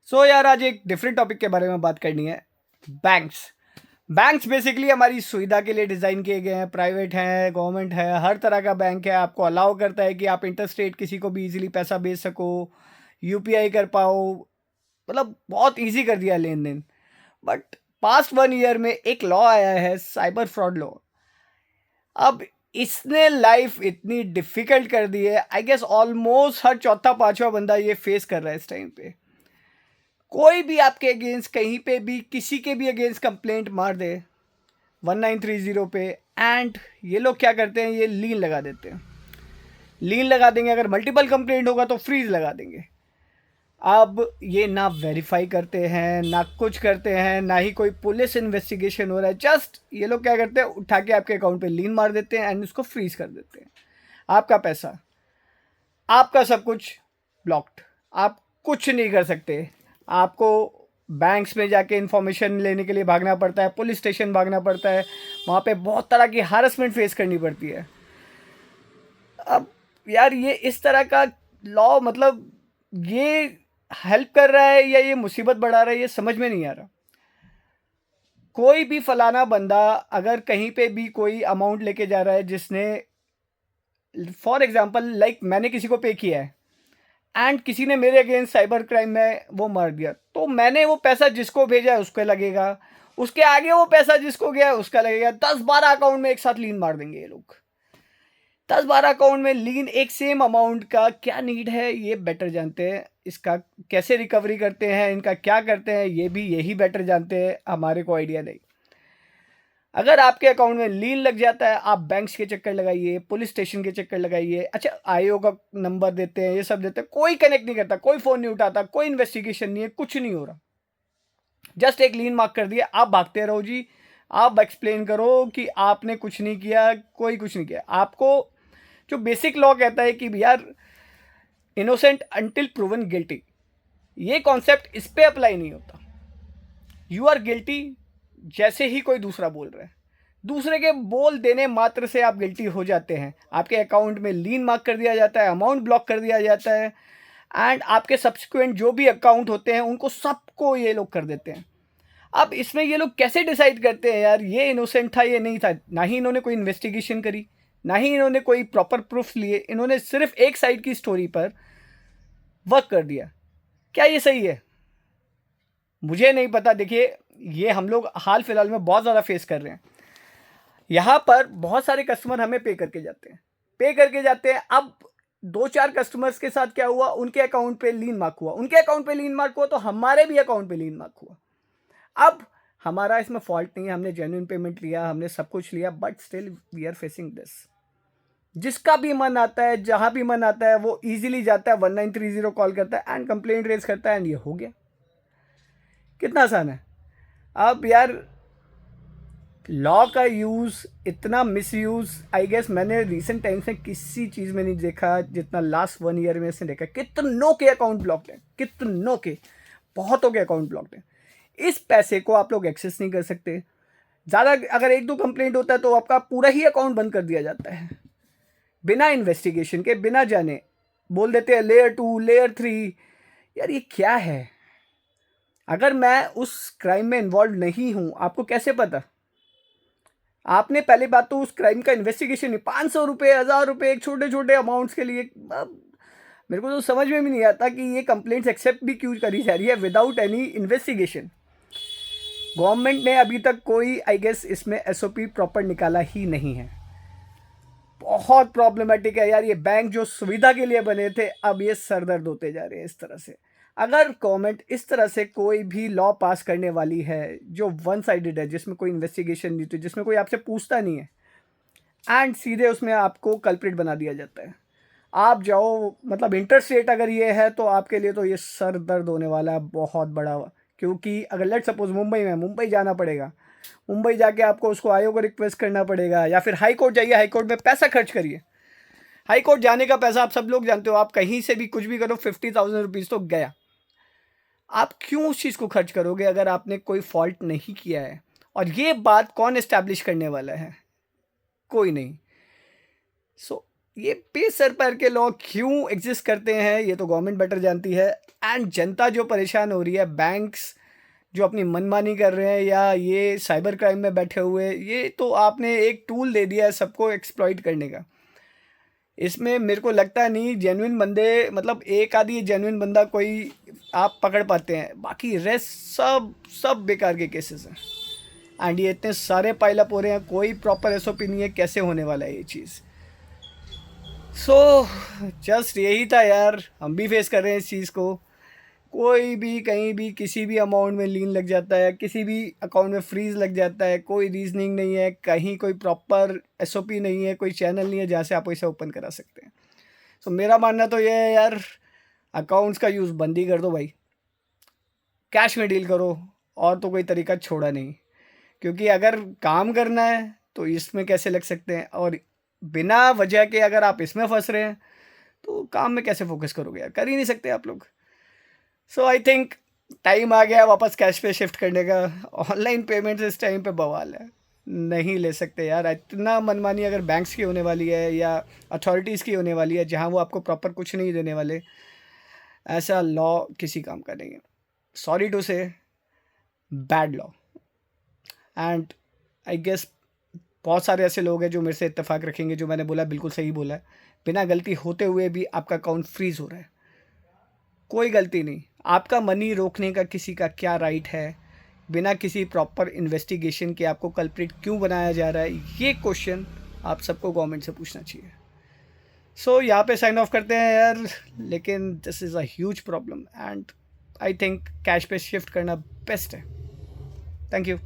यार आज एक डिफरेंट टॉपिक के बारे में बात करनी है। बैंक्स बैंक्स बेसिकली हमारी सुविधा के लिए डिज़ाइन किए गए हैं। प्राइवेट हैं, गवर्नमेंट है, हर तरह का बैंक है। आपको अलाउ करता है कि आप इंटरस्टेट किसी को भी इजीली पैसा भेज सको, यूपीआई कर पाओ। मतलब बहुत इजी कर दिया लेन देन। बट पास्ट 1 ईयर में एक लॉ आया है, साइबर फ्रॉड लॉ। अब इसने लाइफ इतनी डिफिकल्ट कर दी है। आई गेस ऑलमोस्ट हर चौथा पांचवा बंदा ये फेस कर रहा है इस टाइम पे। कोई भी आपके अगेंस्ट कहीं पे भी किसी के भी अगेंस्ट कंप्लेंट मार दे 1930 पे, एंड ये लोग क्या करते हैं, ये लीन लगा देते हैं। लीन लगा देंगे, अगर मल्टीपल कंप्लेंट होगा तो फ्रीज लगा देंगे। अब ये ना वेरीफाई करते हैं, ना कुछ करते हैं, ना ही कोई पुलिस इन्वेस्टिगेशन हो रहा है। जस्ट ये लोग क्या करते हैं, उठा के आपके अकाउंट पे लीन मार देते हैं एंड उसको फ्रीज कर देते हैं। आपका पैसा, आपका सब कुछ ब्लॉक्ड। आप कुछ नहीं कर सकते। आपको बैंक्स में जाके इंफॉर्मेशन लेने के लिए भागना पड़ता है, पुलिस स्टेशन भागना पड़ता है, वहाँ पे बहुत तरह की हारसमेंट फेस करनी पड़ती है। अब यार ये इस तरह का लॉ, मतलब ये हेल्प कर रहा है या ये मुसीबत बढ़ा रहा है, ये समझ में नहीं आ रहा। कोई भी फलाना बंदा अगर कहीं पे भी कोई अमाउंट लेके जा रहा है, जिसने फॉर एग्जांपल लाइक मैंने किसी को पे किया है एंड किसी ने मेरे अगेंस्ट साइबर क्राइम में वो मार दिया, तो मैंने वो पैसा जिसको भेजा है उसको लगेगा, उसके आगे वो पैसा जिसको गया है उसका लगेगा। 10-12 अकाउंट में एक साथ लीन मार देंगे ये लोग। 10-12 अकाउंट में लीन एक सेम अमाउंट का क्या नीड है, ये बेटर जानते हैं। इसका कैसे रिकवरी करते हैं, इनका क्या करते हैं, ये भी यही बेटर जानते हैं, हमारे को आइडिया नहीं। अगर आपके अकाउंट में लीन लग जाता है, आप बैंक्स के चक्कर लगाइए, पुलिस स्टेशन के चक्कर लगाइए, अच्छा आईओ का नंबर देते हैं, ये सब देते हैं, कोई कनेक्ट नहीं करता, कोई फ़ोन नहीं उठाता, कोई इन्वेस्टिगेशन नहीं है, कुछ नहीं हो रहा। जस्ट एक लीन मार्क कर दिया, आप भागते रहो जी। आप एक्सप्लेन करो कि आपने कुछ नहीं किया, कोई कुछ नहीं किया। आपको जो बेसिक लॉ कहता है कि यार इनोसेंट अंटिल प्रूवन गिल्टी, ये कॉन्सेप्ट इस पे अप्लाई नहीं होता। यू आर गिल्टी जैसे ही कोई दूसरा बोल रहा है, दूसरे के बोल देने मात्र से आप गिल्टी हो जाते हैं। आपके अकाउंट में लीन मार्क कर दिया जाता है, अमाउंट ब्लॉक कर दिया जाता है, एंड आपके सब्सिक्वेंट जो भी अकाउंट होते हैं उनको सबको ये लोग कर देते हैं। अब इसमें ये लोग कैसे डिसाइड करते हैं यार ये इनोसेंट था, ये नहीं था? ना ही इन्होंने कोई इन्वेस्टिगेशन करी, ना ही इन्होंने कोई प्रॉपर प्रूफ लिए, इन्होंने सिर्फ एक साइड की स्टोरी पर वर्क कर दिया। क्या ये सही है? मुझे नहीं पता। देखिए, ये हम लोग हाल फिलहाल में बहुत ज़्यादा फेस कर रहे हैं। यहाँ पर बहुत सारे कस्टमर हमें पे करके जाते हैं। अब 2-4 कस्टमर्स के साथ क्या हुआ, उनके अकाउंट पे लीन मार्क हुआ, उनके अकाउंट पे लीन मार्क हुआ, तो हमारे भी अकाउंट पे लीन मार्क हुआ। अब हमारा इसमें फॉल्ट नहीं है, हमने जेन्युइन पेमेंट लिया, हमने सब कुछ लिया, but still we are facing this. जिसका भी मन आता है, जहाँ भी मन आता है, वो इजीली जाता है, 1930 कॉल करता है एंड कंप्लेंट रेज करता है, एंड ये हो गया। कितना आसान है। अब यार लॉ का यूज़, इतना मिसयूज़ आई गेस मैंने रिसेंट टाइम्स में किसी चीज़ में नहीं देखा जितना लास्ट 1 ईयर में से देखा। कितनों के अकाउंट ब्लॉक्ड हैं, कितनों के, बहुतों के अकाउंट ब्लॉक्ड हैं। इस पैसे को आप लोग एक्सेस नहीं कर सकते। ज़्यादा अगर 1-2 कंप्लेंट होता है तो आपका पूरा ही अकाउंट बंद कर दिया जाता है, बिना इन्वेस्टिगेशन के, बिना जाने। बोल देते हैं लेयर 2, लेयर 3। यार ये क्या है? अगर मैं उस क्राइम में इन्वॉल्व नहीं हूँ, आपको कैसे पता? आपने पहली बात तो उस क्राइम का इन्वेस्टिगेशन नहीं, 500 रुपये, 1000 रुपये, एक छोटे छोटे अमाउंट्स के लिए। मेरे को तो समझ में भी नहीं आता कि ये कंप्लेंट्स एक्सेप्ट भी क्यों करी जा रही है विदाउट एनी इन्वेस्टिगेशन। गवर्नमेंट ने अभी तक कोई आई गेस इसमें एसओपी प्रॉपर निकाला ही नहीं है। बहुत प्रॉब्लमेटिक है यार। ये बैंक जो सुविधा के लिए बने थे, अब ये सरदर्द होते जा रहे हैं इस तरह से। अगर गवर्नमेंट इस तरह से कोई भी लॉ पास करने वाली है जो वन साइडेड है, जिसमें कोई इन्वेस्टिगेशन नहीं होती, जिसमें कोई आपसे पूछता नहीं है, एंड सीधे उसमें आपको कल्प्रिट बना दिया जाता है, आप जाओ, मतलब इंटरस्टेट अगर ये है तो आपके लिए तो ये सर दर्द होने वाला है बहुत बड़ा। क्योंकि अगर लेट सपोज मुंबई जाना पड़ेगा, मुंबई जाके आपको उसको आयोग को रिक्वेस्ट करना पड़ेगा, या फिर हाई कोर्ट जाइए, हाई कोर्ट में पैसा खर्च करिए। हाई कोर्ट जाने का पैसा आप सब लोग जानते हो, आप कहीं से भी कुछ भी करो 50,000 रुपीज़ तो गया। आप क्यों उस चीज़ को खर्च करोगे अगर आपने कोई फॉल्ट नहीं किया है? और ये बात कौन इस्टेब्लिश करने वाला है? कोई नहीं। सो ये बेसर पैर के लॉ क्यों एग्जिस्ट करते हैं ये तो गवर्नमेंट बेटर जानती है। एंड जनता जो परेशान हो रही है, बैंक्स जो अपनी मनमानी कर रहे हैं या ये साइबर क्राइम में बैठे हुए, ये तो आपने एक टूल दे दिया है सबको एक्सप्लॉइट करने का। इसमें मेरे को लगता नहीं जेन्युइन बंदे, मतलब एक आधी जेन्युइन बंदा कोई आप पकड़ पाते हैं, बाकी रेस्ट सब सब बेकार के केसेस हैं। एंड ये इतने सारे पाइलअप हो रहे हैं, कोई प्रॉपर एसओपी नहीं है कैसे होने वाला है ये चीज़। सो जस्ट यही था यार, हम भी फेस कर रहे हैं इस चीज़ को। कोई भी कहीं भी किसी भी अमाउंट में लीन लग जाता है, किसी भी अकाउंट में फ्रीज लग जाता है, कोई रीजनिंग नहीं है, कहीं कोई प्रॉपर एसओपी नहीं है, कोई चैनल नहीं है जहाँ से आप पैसा ओपन करा सकते हैं। सो मेरा मानना तो ये है यार, अकाउंट्स का यूज़ बंद ही कर दो भाई, कैश में डील करो, और तो कोई तरीका छोड़ा नहीं। क्योंकि अगर काम करना है तो इसमें कैसे लग सकते हैं, और बिना वजह के अगर आप इसमें फंस रहे हैं तो काम में कैसे फोकस करोगे यार, कर ही नहीं सकते आप लोग। सो आई थिंक टाइम आ गया वापस कैश पे शिफ्ट करने का। ऑनलाइन पेमेंट्स इस टाइम पे बवाल है, नहीं ले सकते यार। इतना मनमानी अगर बैंक्स की होने वाली है या अथॉरिटीज़ की होने वाली है जहाँ वो आपको प्रॉपर कुछ नहीं देने वाले, ऐसा लॉ किसी काम का नहीं है। Sorry to say, bad law. And I guess बहुत सारे ऐसे लोग हैं जो मेरे से इत्तेफाक रखेंगे, जो मैंने बोला बिल्कुल सही बोला है। बिना गलती होते हुए भी आपका अकाउंट फ्रीज हो रहा है, कोई गलती नहीं, आपका मनी रोकने का किसी का क्या राइट है? बिना किसी प्रॉपर इन्वेस्टिगेशन के आपको कल्प्रिट क्यों बनाया जा रहा है, ये क्वेश्चन आप सबको गवर्नमेंट से पूछना चाहिए। सो यहाँ पे साइन ऑफ करते हैं यार, लेकिन this is a huge problem and I think cash पे शिफ्ट करना बेस्ट है। Thank you.